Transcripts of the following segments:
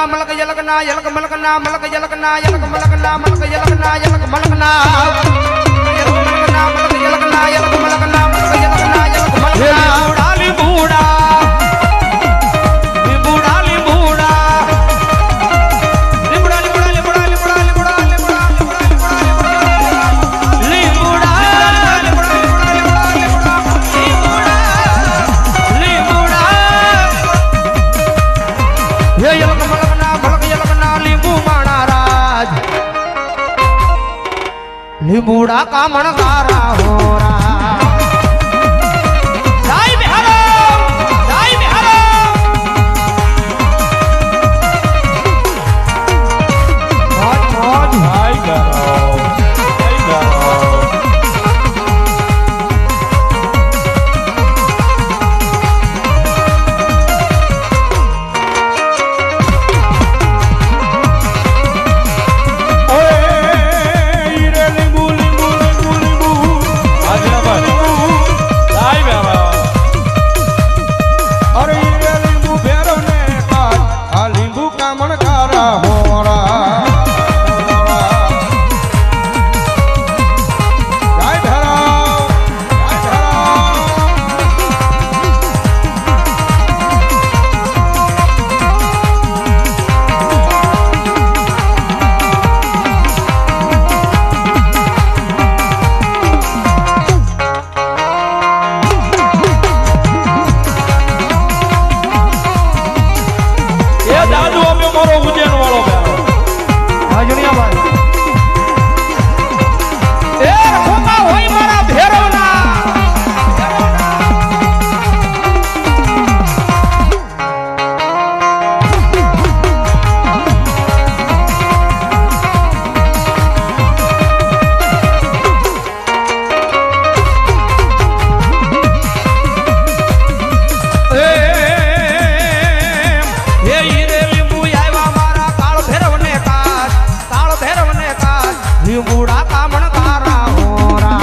મલક યલકના યલક મલકના મલક યલકના યલક મલકના મલક યલકના યલક મલકના યલક મલકના મલક યલકના યલક મલકના મલક યલકના યલક મલકના ઉડાલી બુડા લીંબુડા કામણ કારા હોરા જય બિહારો જય બિહારો મોજ મોજ જય બિહારો જય બિહારો લીંબુડા કામણ કારા હોરા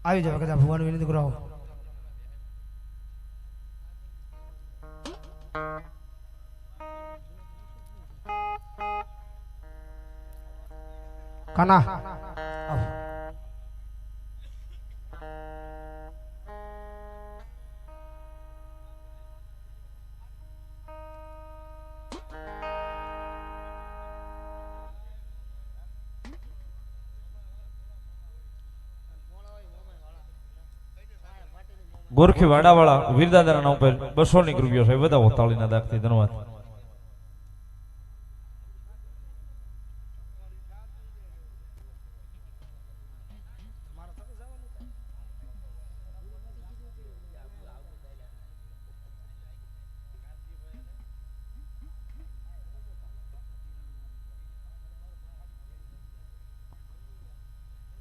આવી જાવ કદા ભગવાન વિનંતી કરાવો કાના ગોરખી વાડાવાળા વીરદાદાના નામ પર 200 રૂપિયા છે બધા હોતાળીના દાખથી ધન્યવાદ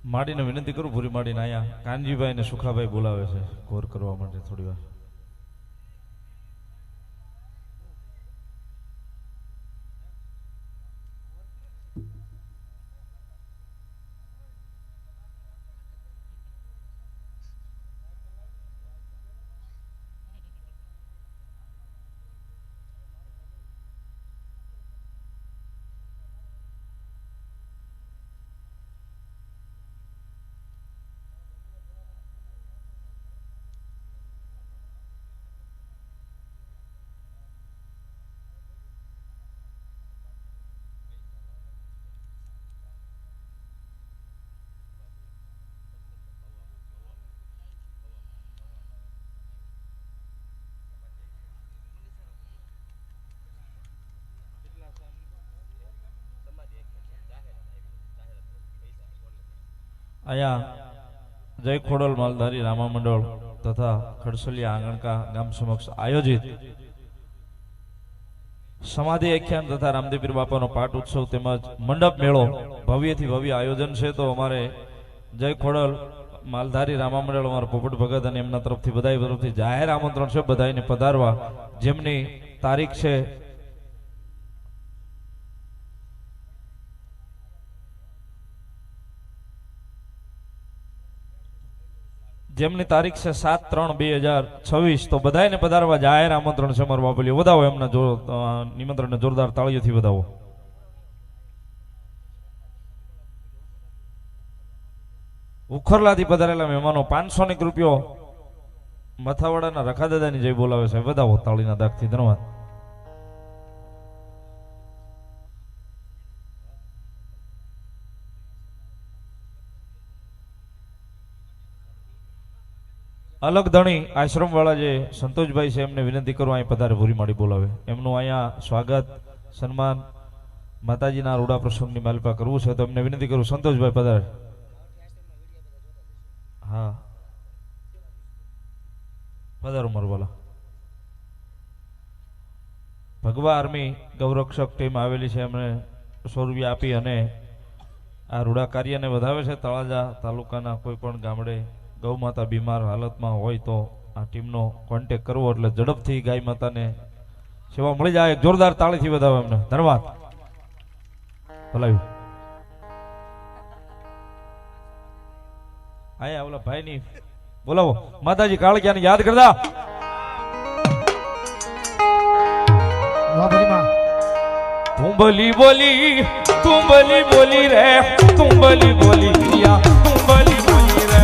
માડીને વિનંતી કરું ભૂરી માડીને અહીંયા કાનજીભાઈ ને સુખાભાઈ બોલાવે છે કોર કરવા માટે થોડી વાર અહીંયા જય ખોડલ માલધારી રામા મંડળ તથા ખડસલિયા આંગણકા ગામ સમક્ષ આયોજિત સમાધિ આખ્યાન તથા રામદેવપીર બાપાનો પાઠ ઉત્સવ તેમજ મંડપ મેળો ભવ્યથી ભવ્ય આયોજન છે. તો અમારે જય ખોડલ માલધારી રામા મંડળ અમારા પોપટ ભગત અને એમના તરફથી બધા તરફથી જાહેર આમંત્રણ છે બધાને પધારવા. જેમની તારીખ છે જેમની તારીખ છે 7/3/2026. તો બધાને પધારવા જાહેર આમંત્રણ છે અમારા બાપલીઓ. વધાવો એમના નિમંત્રણને જોરદાર તાળીઓથી વધાવો. ઉખરલાથી પધારેલા મહેમાનો 500 રૂપિયો મથાવાડાના રખાદાદાની જય બોલાવે છે. વધાવો તાળીના દાગથી. ધન્યવાદ. અલગ ધણી આશ્રમ વાળા જે સંતોષભાઈ છે એમને વિનંતી કરવા અહીં પધારે ભૂરી માડી બોલાવે. એમનું અહીંયા સ્વાગત સન્માન માતાજીના રૂડા પ્રસંગની માલિપા કરવું છે. તો એમને વિનંતી કરું સંતોષભાઈ પધારે. હા પધારો મારું ભગવા આર્મી ગૌરક્ષક ટીમ આવેલી છે. એમને 100 રૂપિયા આપી અને આ રૂડા કાર્યને વધાવે છે. તળાજા તાલુકાના કોઈ પણ ગામડે ગૌ માતા બીમાર હાલતમાં હોય તો આ ટીમનો કોન્ટેક્ટ કરવો એટલે ઝડપથી ગાય માતાને સેવા મળી જાય. એક જોરદાર તાળીથી વધાવો એમને. ધન્યવાદ. ભલાયું આયા ઓલા ભાઈની બોલાવો. માતાજી કાળકિયાને યાદ કરતા. તુંબલી બોલી તુંબલી બોલી રે તુંબલી બોલી તુંબલી બોલી રે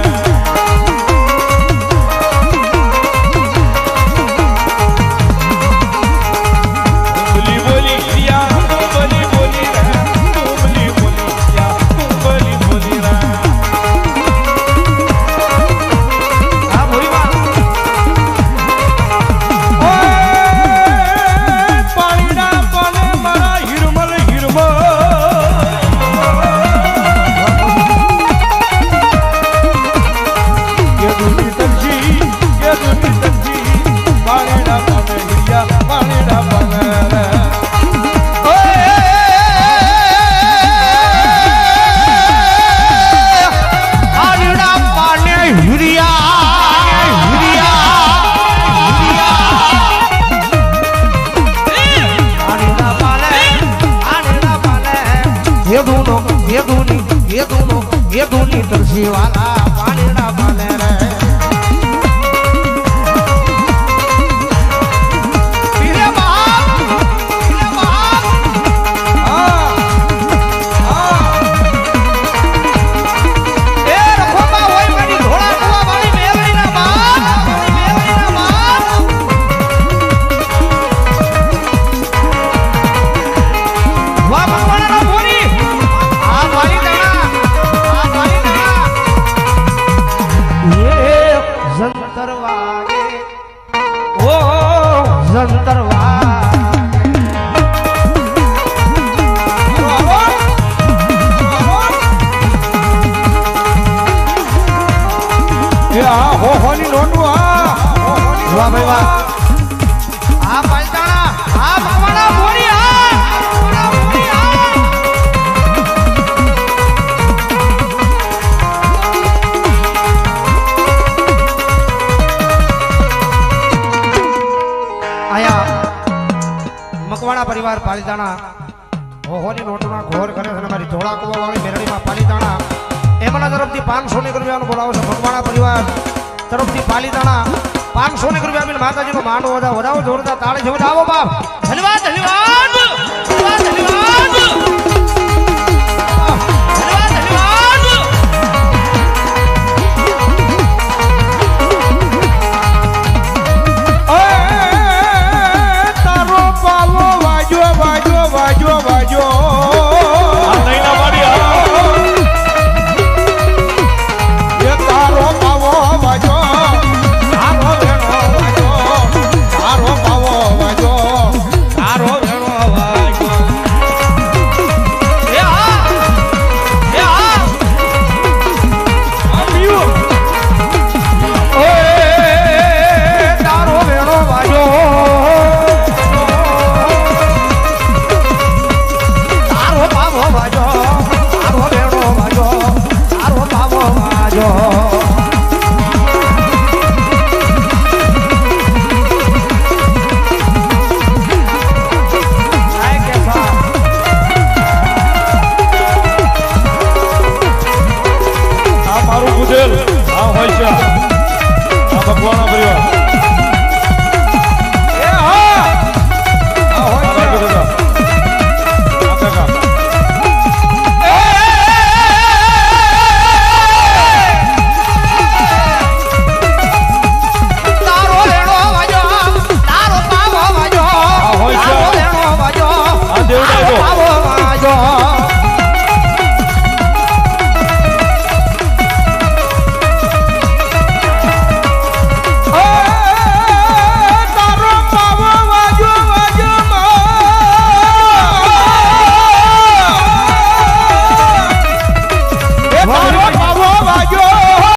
ये दूनी तुलसी वाला पानीड़ा पाले रे पीरे बाप ए रखोबा होई मारी घोड़ा कुवा वाली मेलड़ी ना बाप वाह भगवान ना भोरी आ वाली जंतर वागे ओ जंतर हो होनी नोटू वाह भाई वाह आ पलटाना आ भगवाना बोरी મકવાણા પરિવાર પાલીતાણા હોહોની નોટોના ઘોર કરે છે. મારી ધોળા કુવા વાળી મેરડીમાં પાલીતાણા એમના તરફથી 500 રૂપિયાનો બોલાવો છે. મકવાણા પરિવાર તરફથી પાલીતાણા 500 રૂપિયા આપીને માતાજીનો માંડવો વધાવો જોરદાર તાળી છે. આવો બાપ ધન્યવાદ ધન્યવાદ ધન્યવાદ ધન્યવાદ